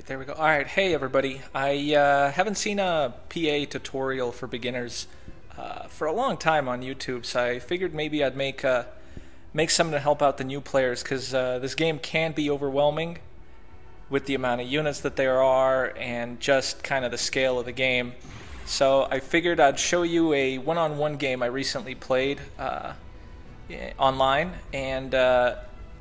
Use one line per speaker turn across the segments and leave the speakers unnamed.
Alright, there we go. Alright, hey everybody. I haven't seen a PA tutorial for beginners for a long time on YouTube, so I figured maybe I'd make something to help out the new players, because this game can be overwhelming with the amount of units that there are and just kind of the scale of the game. So I figured I'd show you a one-on-one game I recently played online, and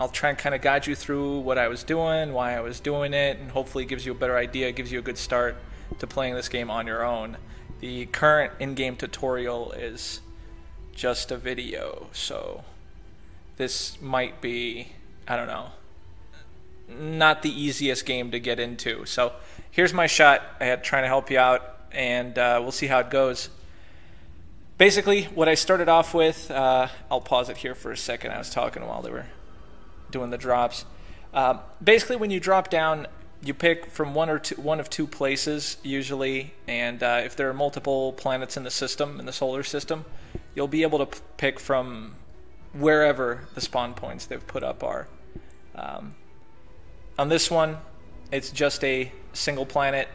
I'll try and kind of guide you through what I was doing, why I was doing it, and hopefully it gives you a better idea, gives you a good start to playing this game on your own. The current in-game tutorial is just a video, so this might be, I don't know, not the easiest game to get into. So here's my shot at trying to help you out, and we'll see how it goes. Basically, what I started off with, I'll pause it here for a second. I was talking while they were doing the drops. Basically, when you drop down, you pick from one of two places usually, and if there are multiple planets in the system, in the solar system, you'll be able to pick from wherever the spawn points they've put up are. On this one, it's just a single planet.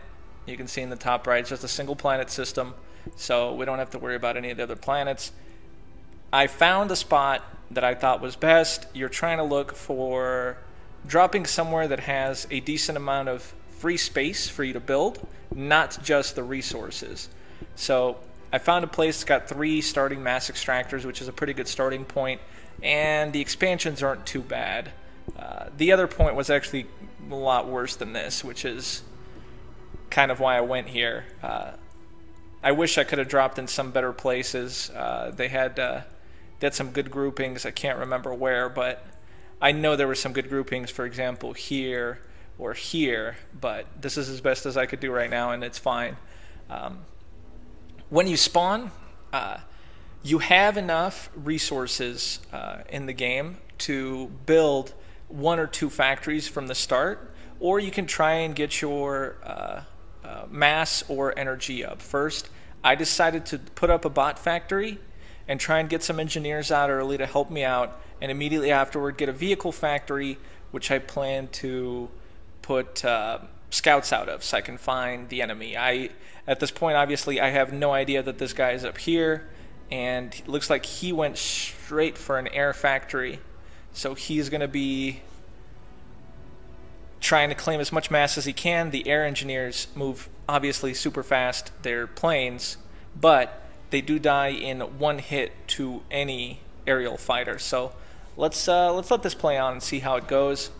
You can see in the top right, it's just a single planet system, so we don't have to worry about any of the other planets. I found a spot that I thought was best. You're trying to look for dropping somewhere that has a decent amount of free space for you to build, not just the resources. So I found a place that's got 3 starting mass extractors, which is a pretty good starting point, and the expansions aren't too bad. The other point was actually a lot worse than this, which is kind of why I went here. I wish I could have dropped in some better places. They had some good groupings. I can't remember where, but I know there were some good groupings, for example, here or here, but this is as best as I could do right now, and it's fine. When you spawn, you have enough resources in the game to build 1 or 2 factories from the start, or you can try and get your mass or energy up first. I decided to put up a bot factory and try and get some engineers out early to help me out, and immediately afterward get a vehicle factory, which I plan to put scouts out of so I can find the enemy. At this point, obviously, I have no idea that this guy is up here, and it looks like he went straight for an air factory, so he's going to be trying to claim as much mass as he can. The air engineers move obviously super fast. They're planes, but they do die in 1 hit to any aerial fighter. So let's let this play on and see how it goes.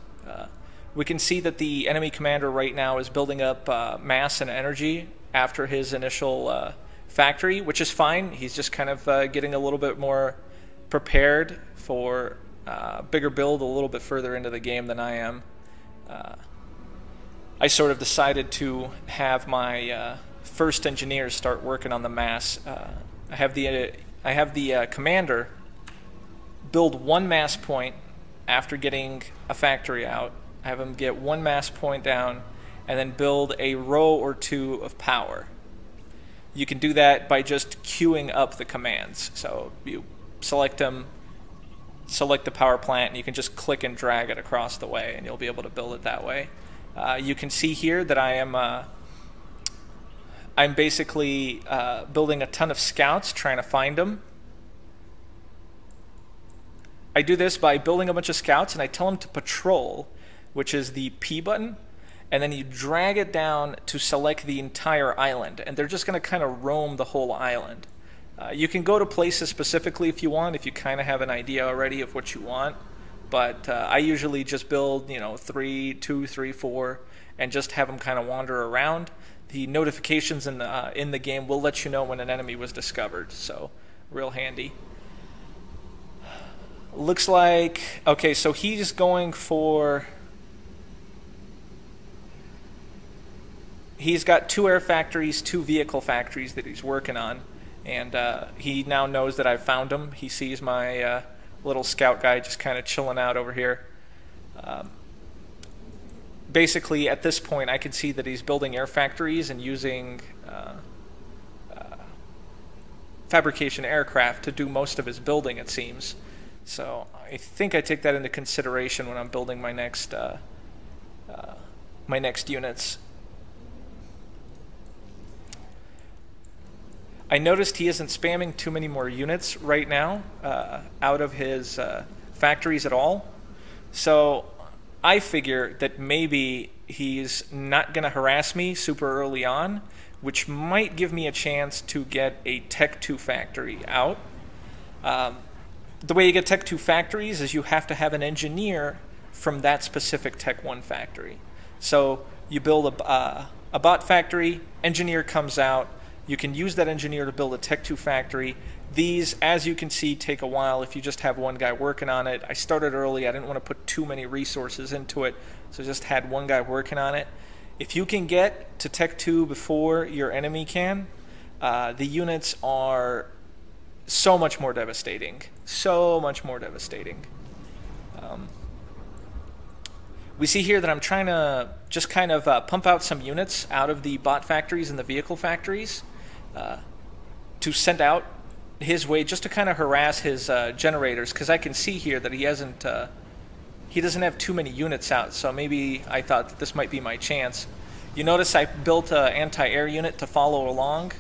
We can see that the enemy commander right now is building up mass and energy after his initial factory, which is fine. He's just kind of getting a little bit more prepared for bigger build a little bit further into the game than I am. I sort of decided to have my first engineers start working on the mass. I have the commander build 1 mass point after getting a factory out. I have him get 1 mass point down, and then build a row or 2 of power. You can do that by just queuing up the commands. So you select them, select the power plant, and you can just click and drag it across the way, and you'll be able to build it that way. You can see here that I'm basically building a ton of scouts, trying to find them. I do this by building a bunch of scouts, and I tell them to patrol, which is the P button, and then you drag it down to select the entire island, and they're just going to kind of roam the whole island. You can go to places specifically if you want, if you kind of have an idea already of what you want, but I usually just build, 3, 2, 3, 4, and just have them kind of wander around. The notifications in the game will let you know when an enemy was discovered, so real handy. Looks like, okay, so he's going for, he's got 2 air factories, 2 vehicle factories that he's working on, and he now knows that I've found him. He sees my little scout guy just kind of chilling out over here. Basically, at this point, I can see that he's building air factories and using fabrication aircraft to do most of his building, it seems. So I think I take that into consideration when I'm building my next my next units. I noticed he isn't spamming too many more units right now out of his factories at all. So I figure that maybe he's not going to harass me super early on, which might give me a chance to get a Tech 2 factory out. The way you get Tech 2 factories is you have to have an engineer from that specific Tech 1 factory. So you build a bot factory, engineer comes out, you can use that engineer to build a Tech 2 factory. These, as you can see, take a while if you just have one guy working on it. I started early. I didn't want to put too many resources into it, so just had one guy working on it. If you can get to Tech 2 before your enemy can, the units are so much more devastating. So much more devastating. We see here that I'm trying to just kind of pump out some units out of the bot factories and the vehicle factories to send out his way, just to kind of harass his generators, because I can see here that he doesn't have too many units out, so maybe I thought that this might be my chance. You notice I built an anti-air unit to follow along.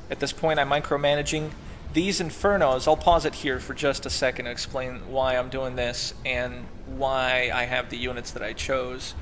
At this point I'm micromanaging these Infernos. I'll pause it here for just a second to explain why I'm doing this and why I have the units that I chose.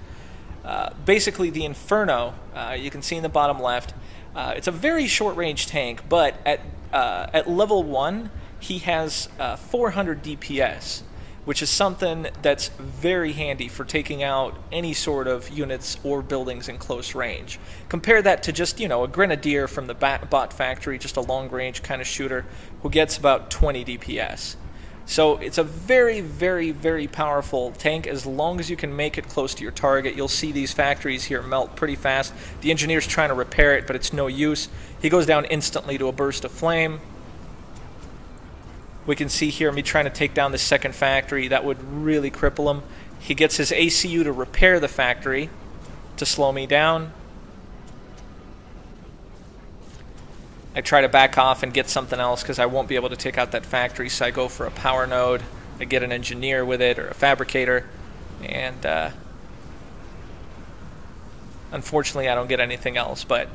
Basically the Inferno, you can see in the bottom left, it's a very short-range tank, but at level 1 he has 400 DPS, which is something that's very handy for taking out any sort of units or buildings in close range. Compare that to just, you know, a Grenadier from the bot factory, just a long-range kind of shooter who gets about 20 DPS. So it's a very, very, very powerful tank as long as you can make it close to your target. You'll see these factories here melt pretty fast. The engineer's trying to repair it, but it's no use. He goes down instantly to a burst of flame. We can see here me trying to take down the second factory. That would really cripple him. He gets his ACU to repair the factory to slow me down. I try to back off and get something else because I won't be able to take out that factory, so I go for a power node. I get an engineer with it, or a fabricator, and unfortunately I don't get anything else, but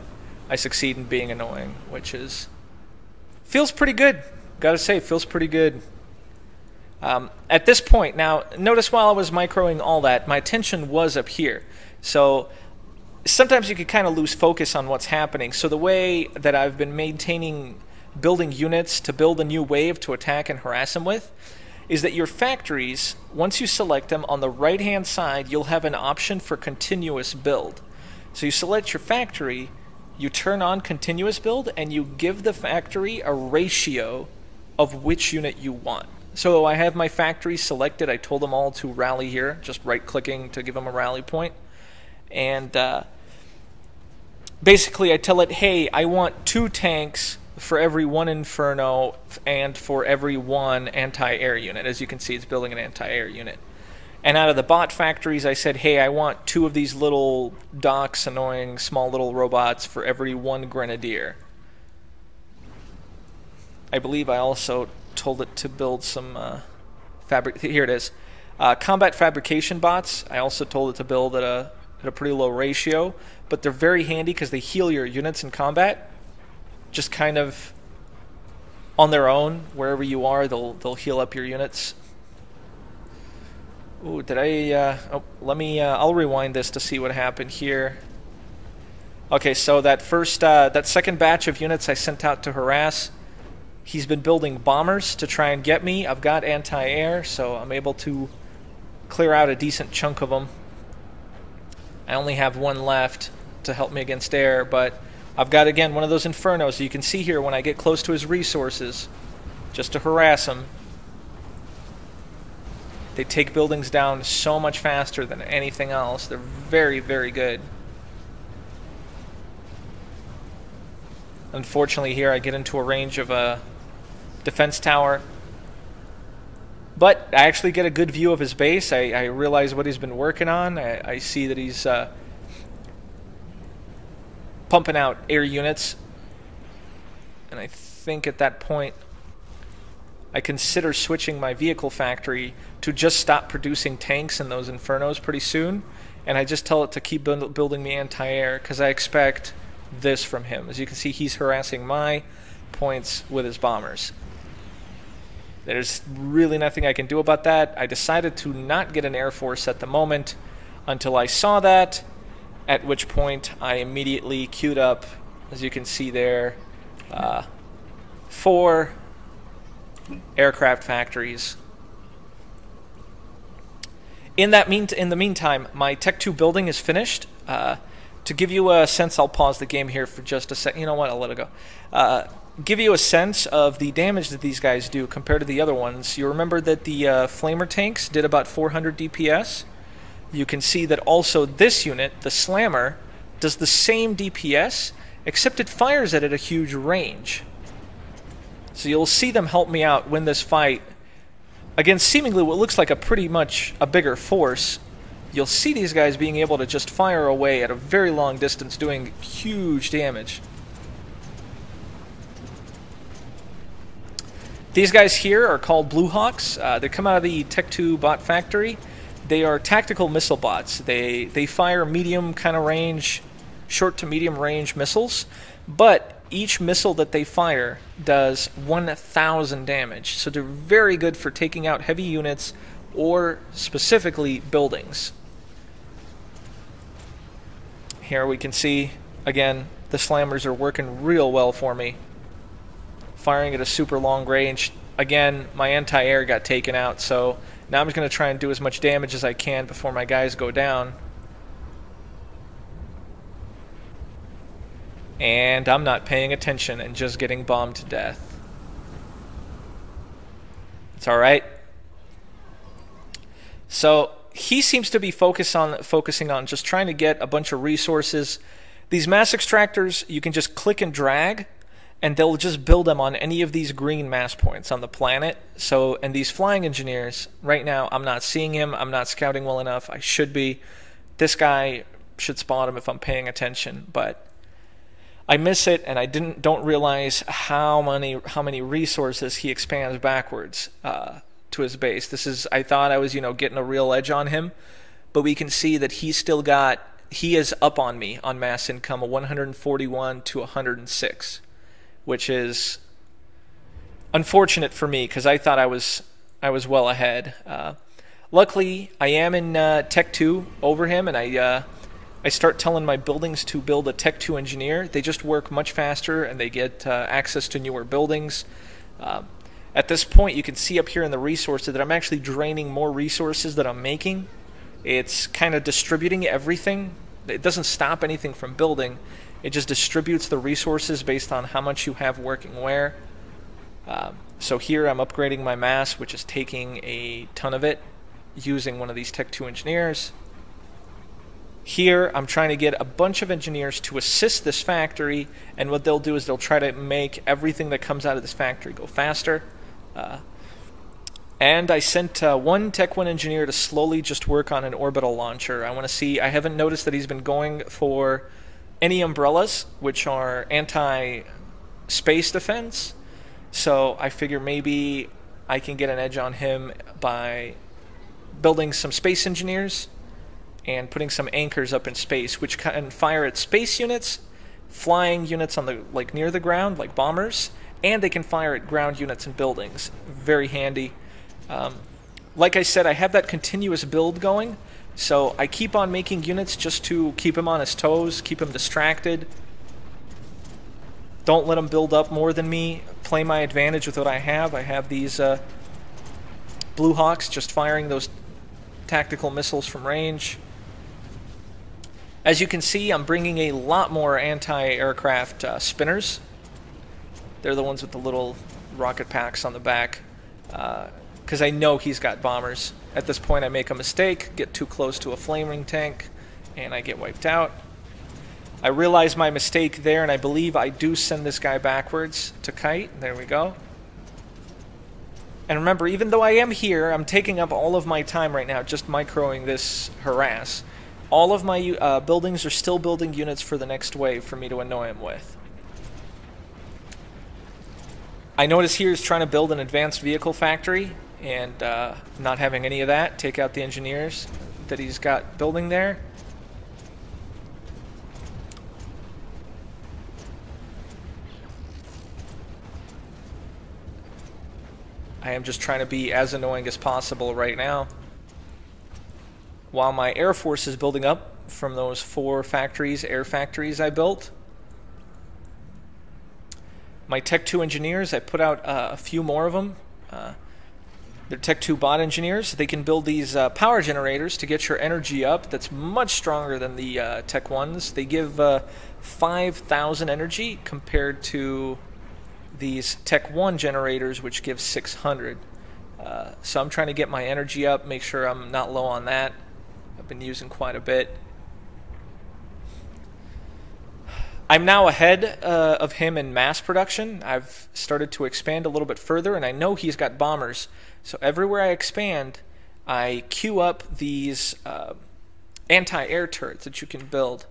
I succeed in being annoying, which feels pretty good. Gotta say, it feels pretty good. At this point, now, notice while I was microing all that, my attention was up here. So sometimes you could kind of lose focus on what's happening. So the way that I've been maintaining building units to build a new wave to attack and harass them with is that your factories, once you select them, on the right-hand side, you'll have an option for continuous build. So you select your factory, you turn on continuous build, and you give the factory a ratio of which unit you want. So I have my factory selected. I told them all to rally here, just right-clicking to give them a rally point. And basically I tell it, hey, I want 2 tanks for every 1 Inferno and for every 1 anti-air unit. As you can see, it's building an anti-air unit. And out of the bot factories, I said, hey, I want 2 of these little docks, annoying small little robots for every 1 Grenadier. I believe I also told it to build some here it is. Combat fabrication bots, I also told it to build at a pretty low ratio, but they're very handy because they heal your units in combat. Just kind of on their own, wherever you are, they'll heal up your units. Ooh, did I oh, let me I'll rewind this to see what happened here. Okay, so that second batch of units I sent out to harass, he's been building bombers to try and get me. I've got anti-air, so I'm able to clear out a decent chunk of them. I only have 1 left to help me against air, but I've got, again, one of those Infernos. So you can see here when I get close to his resources, just to harass him, they take buildings down so much faster than anything else. They're very, very good. Unfortunately, here I get into a range of a defense tower. But I actually get a good view of his base. I realize what he's been working on. I see that he's pumping out air units. And I think at that point I consider switching my vehicle factory to just stop producing tanks in those infernos pretty soon, and I just tell it to keep building me anti-air, because I expect this from him. As you can see, he's harassing my points with his bombers. There's really nothing I can do about that. I decided to not get an Air Force at the moment until I saw that, at which point I immediately queued up, as you can see there, 4 aircraft factories. In the meantime, my Tech 2 building is finished. To give you a sense, I'll pause the game here for just a second. You know what? I'll let it go. Give you a sense of the damage that these guys do compared to the other ones. You remember that the flamer tanks did about 400 DPS. You can see that also this unit, the slammer, does the same DPS, except it fires at a huge range. So you'll see them help me out win this fight against seemingly what looks like a pretty much a bigger force. You'll see these guys being able to just fire away at a very long distance, doing huge damage. These guys here are called Blue Hawks. They come out of the Tech 2 bot factory. They are tactical missile bots. They fire medium kind of range, short to medium range missiles, but each missile that they fire does 1,000 damage. So they're very good for taking out heavy units or specifically buildings. Here we can see, again, the slammers are working real well for me. Firing at a super long range. Again, my anti-air got taken out, so now I'm just going to try and do as much damage as I can before my guys go down. And I'm not paying attention and just getting bombed to death. It's alright. So he seems to be focusing on just trying to get a bunch of resources. These mass extractors, you can just click and drag, and they'll just build them on any of these green mass points on the planet. So, and these flying engineers, right now, I'm not seeing him. I'm not scouting well enough. I should be. This guy should spot him if I'm paying attention, but I miss it, and I don't realize how many resources he expands backwards to his base. I thought I was, getting a real edge on him, but we can see that he is up on me on mass income of 141 to 106, which is unfortunate for me because I thought I was well ahead. Luckily, I am in Tech 2 over him, and I start telling my buildings to build a Tech 2 engineer. They just work much faster, and they get access to newer buildings. At this point, you can see up here in the resources that I'm actually draining more resources that I'm making. It's kind of distributing everything. It doesn't stop anything from building. It just distributes the resources based on how much you have working where. So here I'm upgrading my mass, which is taking a ton of it, using one of these Tech 2 engineers. Here, I'm trying to get a bunch of engineers to assist this factory, and what they'll do is they'll try to make everything that comes out of this factory go faster. And I sent one Tech 1 engineer to slowly just work on an orbital launcher. I want to see, I haven't noticed that he's been going for any umbrellas, which are anti-space defense. So I figure maybe I can get an edge on him by building some space engineers and putting some anchors up in space, which can fire at space units, flying units on the near the ground, like bombers, and they can fire at ground units and buildings. Very handy. Like I said, I have that continuous build going, so I keep on making units just to keep him on his toes, keep him distracted. Don't let him build up more than me. Play my advantage with what I have. I have these Blue Hawks just firing those tactical missiles from range. As you can see, I'm bringing a lot more anti-aircraft spinners. They're the ones with the little rocket packs on the back, because I know he's got bombers. At this point, I make a mistake, get too close to a flaming tank, and I get wiped out. I realize my mistake there, and I believe I do send this guy backwards to kite. There we go. And remember, even though I am here, I'm taking up all of my time right now just microing this harass. All of my buildings are still building units for the next wave for me to annoy him with. I notice here he's trying to build an advanced vehicle factory, and not having any of that. Take out the engineers that he's got building there. I am just trying to be as annoying as possible right now, while my Air Force is building up from those 4 factories, air factories I built. My Tech 2 engineers, I put out a few more of them. They're Tech 2 bot engineers. They can build these power generators to get your energy up. That's much stronger than the Tech 1s. They give 5,000 energy compared to these Tech 1 generators, which give 600. So I'm trying to get my energy up, make sure I'm not low on that. I've been using quite a bit. I'm now ahead of him in mass production. I've started to expand a little bit further, and I know he's got bombers. So everywhere I expand, I queue up these anti-air turrets that you can build.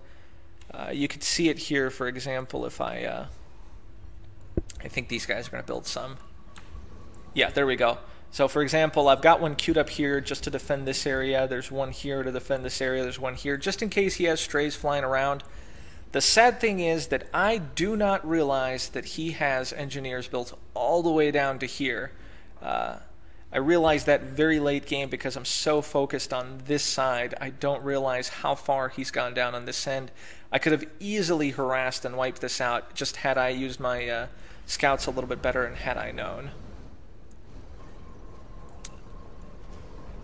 You can see it here, for example, if I think these guys are going to build some. Yeah, there we go. So for example, I've got one queued up here just to defend this area. There's one here to defend this area. There's one here just in case he has strays flying around. The sad thing is that I do not realize that he has engineers built all the way down to here. I realized that very late game because I'm so focused on this side. I don't realize how far he's gone down on this end. I could have easily harassed and wiped this out just had I used my scouts a little bit better and had I known.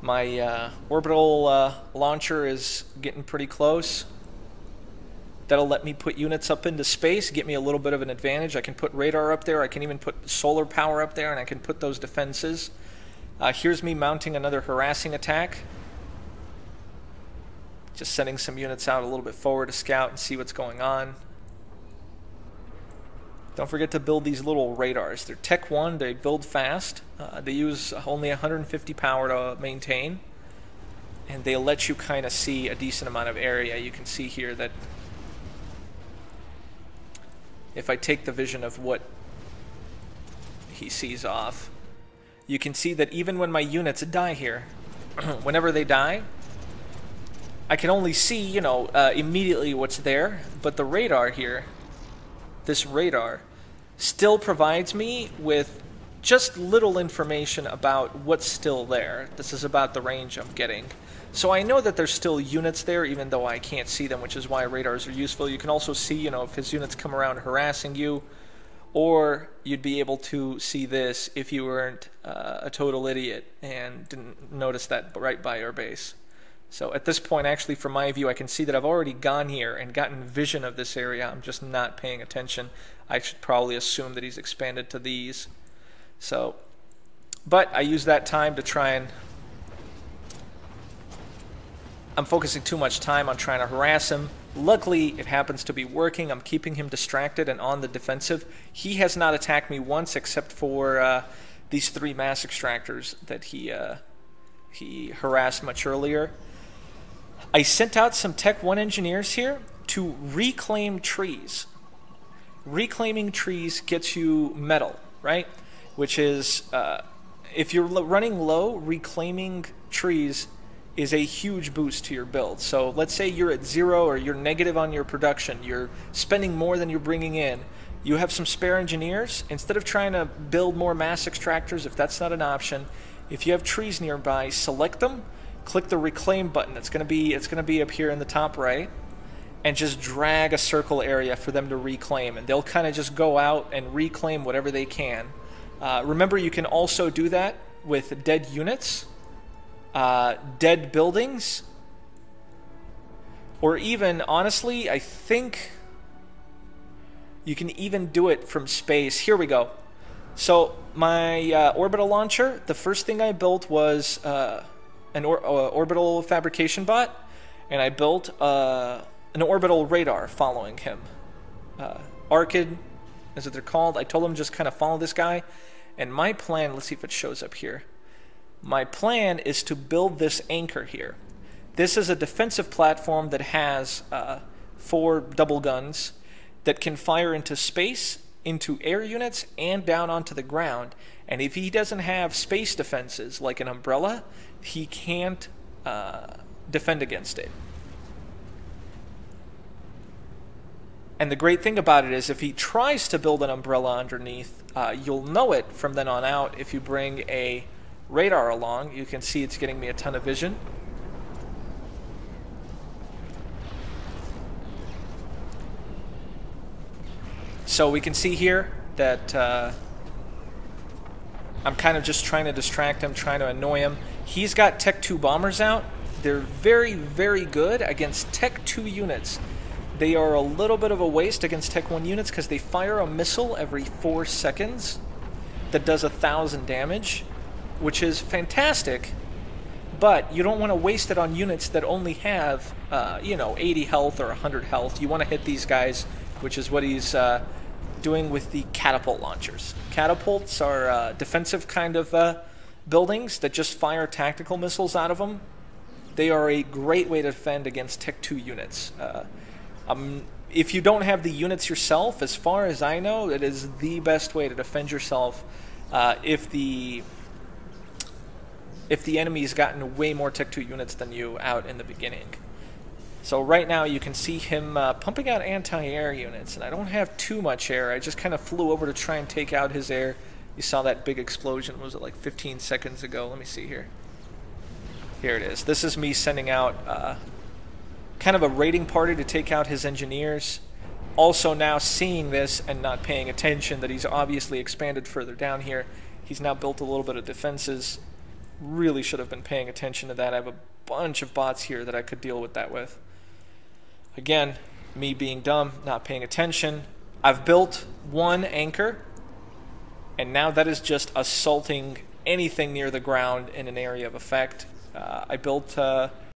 My orbital launcher is getting pretty close. That'll let me put units up into space, get me a little bit of an advantage. I can put radar up there, I can even put solar power up there, and I can put those defenses. Here's me mounting another harassing attack. Just sending some units out a little bit forward to scout and see what's going on. Don't forget to build these little radars. They're Tech 1, they build fast. They use only 150 power to maintain. And they let you kind of see a decent amount of area. You can see here that if I take the vision of what he sees off, you can see that even when my units die here, whenever they die, I can only see, you know, immediately what's there, but the radar here, this radar, still provides me with just little information about what's still there. This is about the range I'm getting. So I know that there's still units there, even though I can't see them, which is why radars are useful. You can also see, you know, if his units come around harassing you, or you'd be able to see this if you weren't a total idiot and didn't notice that right by your base. So at this point, actually, from my view, I can see that I've already gone here and gotten vision of this area. I'm just not paying attention. I should probably assume that he's expanded to these. So, but I use that time to try and... I'm focusing too much time on trying to harass him. Luckily, it happens to be working. I'm keeping him distracted and on the defensive. He has not attacked me once except for these 3 mass extractors that he harassed much earlier. I sent out some Tech 1 engineers here to reclaim trees. Reclaiming trees gets you metal, right? Which is, if you're running low, reclaiming trees is a huge boost to your build. So let's say you're at 0 or you're negative on your production, you're spending more than you're bringing in, you have some spare engineers. Instead of trying to build more mass extractors, if that's not an option, if you have trees nearby, select them, click the reclaim button. It's going to be up here in the top right, and just drag a circle area for them to reclaim, and they'll kind of just go out and reclaim whatever they can. Remember, you can also do that with dead units, dead buildings, or even, honestly, I think you can even do it from space. Here we go. So my orbital launcher, the first thing I built was an orbital fabrication bot, and I built an orbital radar following him. Arcid is what they're called. I told him just kind of follow this guy, and my plan, let's see if it shows up here. My plan is to build this anchor here. This is a defensive platform that has 4 double guns that can fire into space into air units and down onto the ground. And if he doesn't have space defenses like an umbrella, he can't defend against it. And the great thing about it is if he tries to build an umbrella underneath, you'll know it from then on out. If you bring a radar along, you can see it's getting me a ton of vision. So we can see here that I'm kind of just trying to distract him, trying to annoy him. He's got Tech 2 bombers out. They're very, very good against Tech 2 units. They are a little bit of a waste against Tech 1 units because they fire a missile every 4 seconds that does 1,000 damage, which is fantastic, but you don't want to waste it on units that only have, 80 health or 100 health. You want to hit these guys, which is what he's doing with the catapult launchers. Catapults are defensive kind of buildings that just fire tactical missiles out of them. They are a great way to defend against Tech 2 units. If you don't have the units yourself, as far as I know, it is the best way to defend yourself if the enemy's gotten way more Tech 2 units than you out in the beginning. So right now you can see him pumping out anti-air units, and I don't have too much air. I just kind of flew over to try and take out his air. You saw that big explosion, was it like 15 seconds ago? Let me see here. Here it is. This is me sending out kind of a raiding party to take out his engineers. Also now seeing this and not paying attention that he's obviously expanded further down here. He's now built a little bit of defenses. Really should have been paying attention to that. I have a bunch of bots here that I could deal with that with. Again, me being dumb, not paying attention. I've built one anchor, and now that is just assaulting anything near the ground in an area of effect. I built